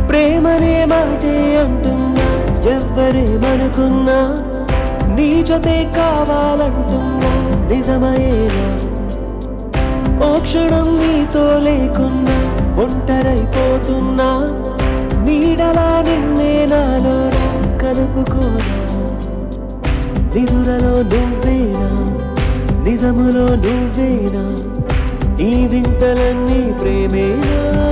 ప్రేమనే మాటే అంటున్నా ఎవ్వరేమనుకున్నా నీ జతే కావాలంటున్నా నిజమయేనా ఓ క్షణం నీతో లేకున్నా ఒంటరైపోతున్నా నీడలా నిన్నే నాలో కలుపుకోనా నిదురలో నువ్వేనా నిజములో నువ్వేనా ఈ వింతలన్నీ ప్రేమేనా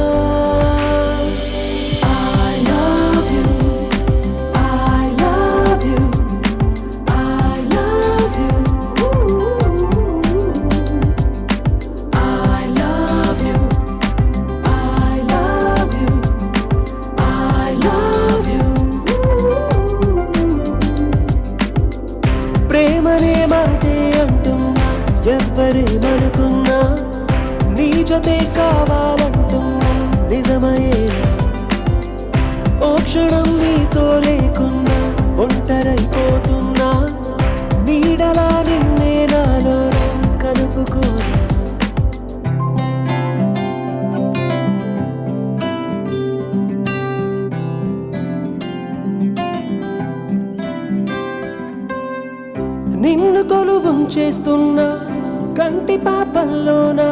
ప్రేమనే మాటే అంటున్నా ఎవ్వరేమనుకున్నా నీ జతే కావాలంటున్నా నిజమయేనా ఓ క్షణం నీతో లేకున్నా ఒంటరైపోతున్నా నీడలా నిన్నే నాలో కలుపుకోనా నిన్ను కొలువుంచేస్తున్నా కంటి పాపల్లోనా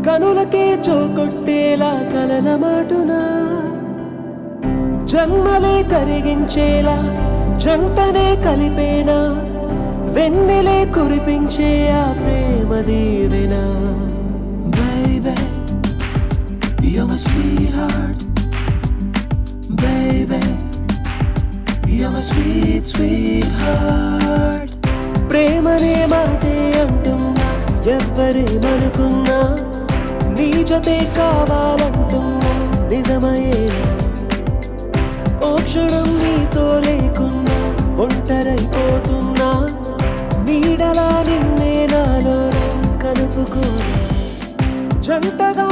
కనులకే చోకొట్టేలా కలల మాటునా జన్మలే కరిగించేలా జంటనే కలిపేనా వెన్నెలే కురిపించే ఆ ప్రేమ దీవెనా Baby, you're my sweetheart Baby, you're my sweet, sweetheart ప్రేమనే మాటే అంటున్నా ఎవ్వరేమనుకున్నా నీ జతే కావాలంటున్నా నిజమయేనా ఓ క్షణం నీతో లేకున్నా ఒంటరైపోతున్నా నీడలా నిన్నే నాలో కలుపుకోనా జంటగా